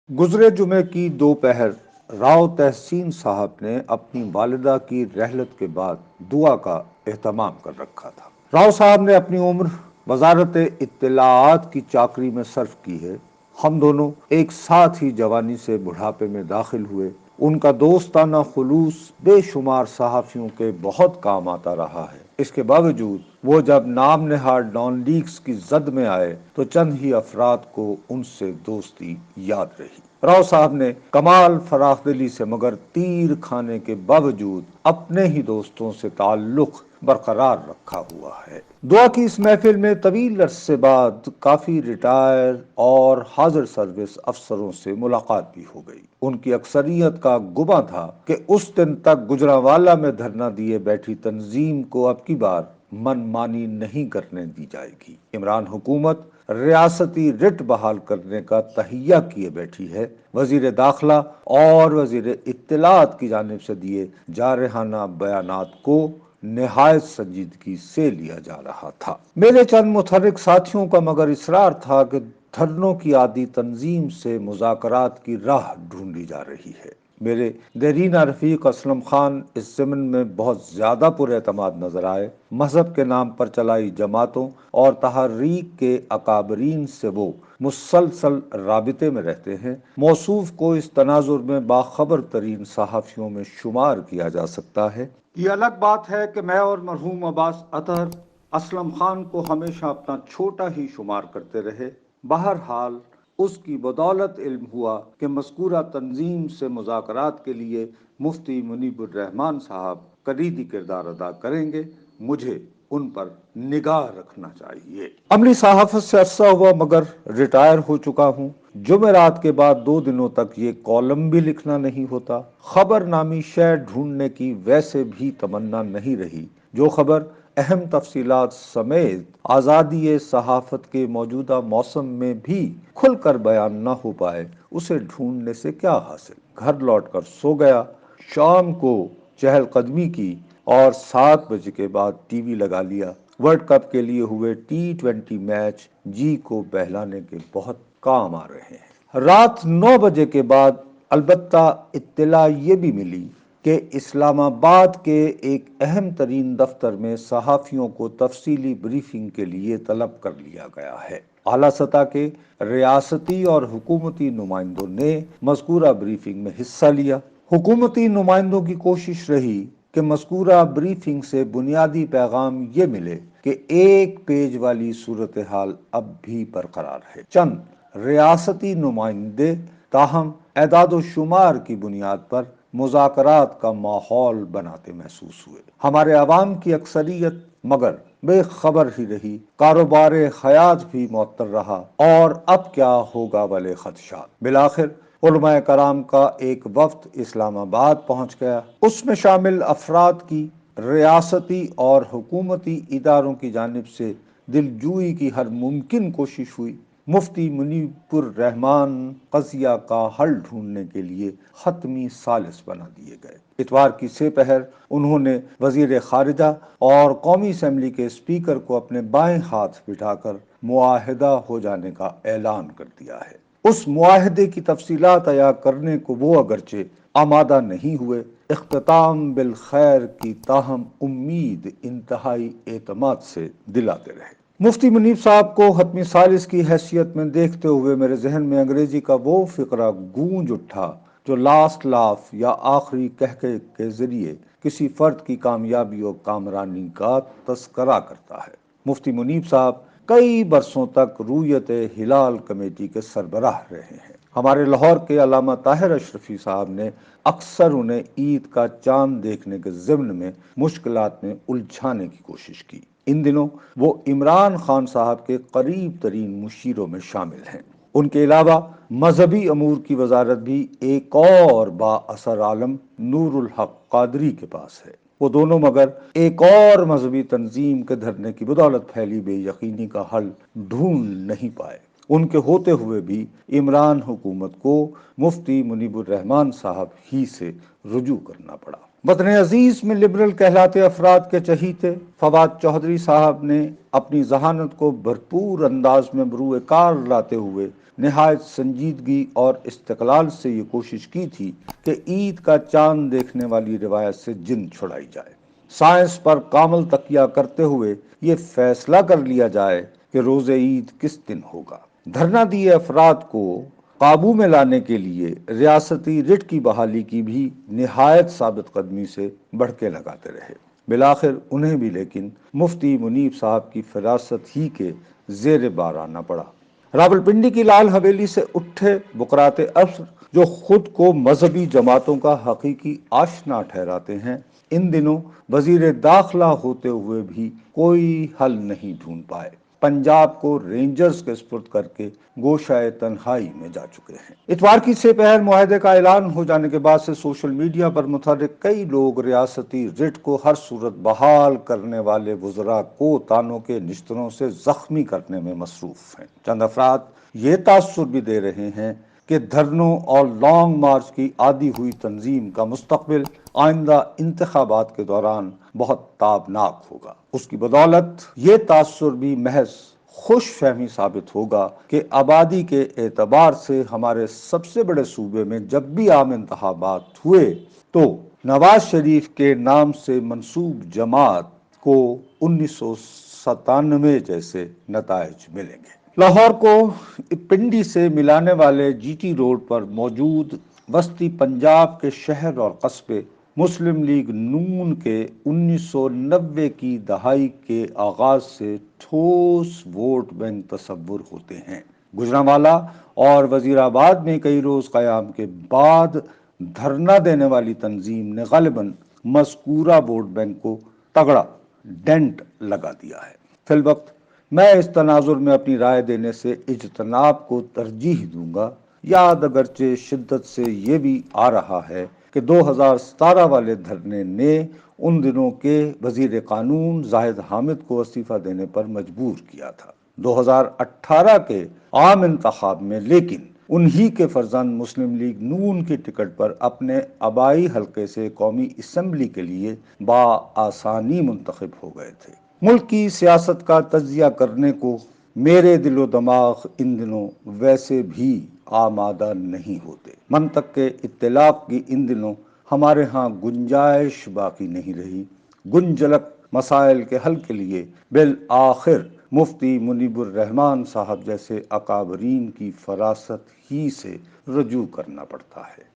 گزرے جمعے کی دوپہر راؤ تحسین صاحب نے اپنی والدہ کی رحلت کے بعد دعا کا اہتمام کر رکھا تھا۔ راؤ صاحب نے اپنی عمر وزارت اطلاعات کی چاکری میں صرف کی ہے۔ ہم دونوں ایک ساتھ ہی جوانی سے بڑھاپے میں داخل ہوئے۔ ان کا دوستانہ خلوص بے شمار صحافیوں کے بہت کام آتا رہا ہے۔ اس کے باوجود وہ جب نام نہاد ڈان لیکس کی زد میں آئے تو چند ہی افراد کو ان سے دوستی یاد رہی۔ راؤ صاحب نے کمال فراخ دلی سے مگر تیر کھانے کے باوجود اپنے ہی دوستوں سے تعلق برقرار رکھا ہوا ہے۔ دعا کی اس محفل میں طویل عرصے بعد کافی ریٹائر اور حاضر سروس افسروں سے ملاقات بھی ہو گئی۔ ان کی اکثریت کا گمان تھا کہ اس دن تک گجرانوالہ میں دھرنا دیے بیٹھی تنظیم کو اب کی بار من مانی نہیں کرنے دی جائے گی۔ عمران حکومت ریاستی رٹ بحال کرنے کا تہیہ کیے بیٹھی ہے۔ وزیر داخلہ اور وزیر اطلاعات کی جانب سے دیے جارحانہ بیانات کو نہایت سنجیدگی سے لیا جا رہا تھا۔ میرے چند متحرک ساتھیوں کا مگر اصرار تھا کہ دھرنوں کی عادی تنظیم سے مذاکرات کی راہ ڈھونڈی جا رہی ہے۔ میرے دیرینہ رفیق اسلم خان اس ضمن میں بہت زیادہ پر اعتماد نظر آئے۔ مذہب کے نام پر چلائی جماعتوں اور تحریک کے اکابرین سے وہ مسلسل رابطے میں رہتے ہیں۔ موصوف کو اس تناظر میں باخبر ترین صحافیوں میں شمار کیا جا سکتا ہے۔ یہ الگ بات ہے کہ میں اور مرحوم عباس اطہر اسلم خان کو ہمیشہ اپنا چھوٹا ہی شمار کرتے رہے۔ بہرحال اس کی بدولت علم ہوا کہ مذکورہ تنظیم سے مذاکرات کے لیے مفتی منیب الرحمان صاحب کلیدی کردار ادا کریں گے۔ مجھے ان پر نگاہ رکھنا چاہیے۔ عملی صحافت سے عرصہ ہوا مگر ریٹائر ہو چکا ہوں۔ جمعرات کے بعد 2 دنوں تک یہ کالم بھی لکھنا نہیں ہوتا۔ خبر نامی شے ڈھونڈنے کی ویسے بھی تمنا نہیں رہی۔ جو خبر اہم تفصیلات سمیت آزادی صحافت کے موجودہ موسم میں بھی کھل کر بیان نہ ہو پائے، اسے ڈھونڈنے سے کیا حاصل۔ گھر لوٹ کر سو گیا۔ شام کو چہل قدمی کی اور 7 بجے کے بعد ٹی وی لگا لیا۔ ورلڈ کپ کے لیے ہوئے T20 میچ جی کو بہلانے کے بہت کام آ رہے ہیں۔ رات 9 بجے کے بعد البتہ اطلاع یہ بھی ملی کہ اسلام آباد کے ایک اہم ترین دفتر میں صحافیوں کو تفصیلی بریفنگ کے لیے طلب کر لیا گیا ہے۔ اعلیٰ سطح کے ریاستی اور حکومتی نمائندوں نے مذکورہ بریفنگ میں حصہ لیا۔ حکومتی نمائندوں کی کوشش رہی کہ مذکورہ بریفنگ سے بنیادی پیغام یہ ملے کہ ایک پیج والی صورتحال اب بھی برقرار ہے۔ چند ریاستی نمائندے تاہم اعداد و شمار کی بنیاد پر مذاکرات کا ماحول بناتے محسوس ہوئے۔ ہمارے عوام کی اکثریت مگر بے خبر ہی رہی۔ کاروبار حیات بھی معطل رہا اور اب کیا ہوگا والے خدشات۔ بالآخر علماء کرام کا ایک وفد اسلام آباد پہنچ گیا۔ اس میں شامل افراد کی ریاستی اور حکومتی اداروں کی جانب سے دلجوئی کی ہر ممکن کوشش ہوئی۔ مفتی منیب الرحمان قضیہ کا حل ڈھونڈنے کے لیے حتمی ثالث بنا دیے گئے۔ اتوار کی سپہر انہوں نے وزیر خارجہ اور قومی اسمبلی کے اسپیکر کو اپنے بائیں ہاتھ بٹھا کر معاہدہ ہو جانے کا اعلان کر دیا ہے۔ اس معاہدے کی تفصیلات عیاں کرنے کو وہ اگرچہ آمادہ نہیں ہوئے۔ اختتام بالخیر کی تاہم امید انتہائی اعتماد سے دلاتے رہے۔ مفتی منیب صاحب کو حتمی ثالث کی حیثیت میں دیکھتے ہوئے میرے ذہن میں انگریزی کا وہ فقرہ گونج اٹھا جو لاسٹ لاف یا آخری قہقہے کے ذریعے کسی فرد کی کامیابی اور کامرانی کا تذکرہ کرتا ہے۔ مفتی منیب صاحب کئی برسوں تک رویت ہلال کمیٹی کے سربراہ رہے ہیں۔ ہمارے لاہور کے علامہ طاہر اشرفی صاحب نے اکثر انہیں عید کا چاند دیکھنے کے ضمن میں مشکلات میں الجھانے کی کوشش کی۔ ان دنوں وہ عمران خان صاحب کے قریب ترین مشیروں میں شامل ہیں۔ ان کے علاوہ مذہبی امور کی وزارت بھی ایک اور با اثر عالم نور الحق قادری کے پاس ہے۔ وہ دونوں مگر ایک اور مذہبی تنظیم کے دھرنے کی بدولت پھیلی بے یقینی کا حل ڈھونڈ نہیں پائے۔ ان کے ہوتے ہوئے بھی عمران حکومت کو مفتی منیب الرحمان صاحب ہی سے رجوع کرنا پڑا۔ وطن عزیز میں لبرل کہلاتے افراد کے چہیتے فواد چودھری صاحب نے اپنی ذہانت کو بھرپور انداز میں بروئے کار لاتے ہوئے نہایت سنجیدگی اور استقلال سے یہ کوشش کی تھی کہ عید کا چاند دیکھنے والی روایت سے جن چھڑائی جائے۔ سائنس پر کامل تکیہ کرتے ہوئے یہ فیصلہ کر لیا جائے کہ روز عید کس دن ہوگا۔ دھرنا دیے افراد کو قابو میں لانے کے لیے ریاستی رٹ کی بحالی کی بھی نہایت ثابت قدمی سے بڑھکے لگاتے رہے۔ بالآخر انہیں بھی لیکن مفتی منیب صاحب کی فراست ہی کے زیر بار آنا پڑا۔ راولپنڈی کی لال حویلی سے اٹھے بقرات ابر جو خود کو مذہبی جماعتوں کا حقیقی آشنا ٹھہراتے ہیں، ان دنوں وزیر داخلہ ہوتے ہوئے بھی کوئی حل نہیں ڈھونڈ پائے۔ پنجاب کو رینجرز کے سپرد کر کے گوشۂ تنہائی میں جا چکے ہیں۔ اتوار کی سے پہر معاہدے کا اعلان ہو جانے کے بعد سے سوشل میڈیا پر متحرک کئی لوگ ریاستی رٹ کو ہر صورت بحال کرنے والے وزراء کو تانوں کے نشتروں سے زخمی کرنے میں مصروف ہیں۔ چند افراد یہ تاثر بھی دے رہے ہیں کہ دھرنوں اور لانگ مارچ کی عادی ہوئی تنظیم کا مستقبل آئندہ انتخابات کے دوران بہت تابناک ہوگا۔ اس کی بدولت یہ تاثر بھی محض خوش فہمی ثابت ہوگا کہ آبادی کے اعتبار سے ہمارے سب سے بڑے صوبے میں جب بھی عام انتخابات ہوئے تو نواز شریف کے نام سے منسوب جماعت کو 1997 جیسے نتائج ملیں گے۔ لاہور کو پنڈی سے ملانے والے جی ٹی روڈ پر موجود وسطی پنجاب کے شہر اور قصبے مسلم لیگ نون کے 1990 کی دہائی کے آغاز سے ٹھوس ووٹ بینک تصور ہوتے ہیں۔ گجرانوالہ اور وزیر آباد میں کئی روز قیام کے بعد دھرنا دینے والی تنظیم نے غالباً مذکورہ ووٹ بینک کو تگڑا ڈینٹ لگا دیا ہے۔ فی الوقت میں اس تناظر میں اپنی رائے دینے سے اجتناب کو ترجیح دوں گا۔ یاد اگرچہ شدت سے یہ بھی آ رہا ہے کہ 2017 والے دھرنے نے ان دنوں کے وزیر قانون زاہد حامد کو استعفیٰ دینے پر مجبور کیا تھا۔ 2018 کے عام انتخاب میں لیکن انہی کے فرزند مسلم لیگ نون کی ٹکٹ پر اپنے آبائی حلقے سے قومی اسمبلی کے لیے بآسانی منتخب ہو گئے تھے۔ ملک کی سیاست کا تجزیہ کرنے کو میرے دل و دماغ ان دنوں ویسے بھی آمادہ نہیں ہوتے۔ منطق کے اطلاق کی ان دنوں ہمارے ہاں گنجائش باقی نہیں رہی۔ گنجلک مسائل کے حل کے لیے بالآخر مفتی منیب الرحمن صاحب جیسے اکابرین کی فراست ہی سے رجوع کرنا پڑتا ہے۔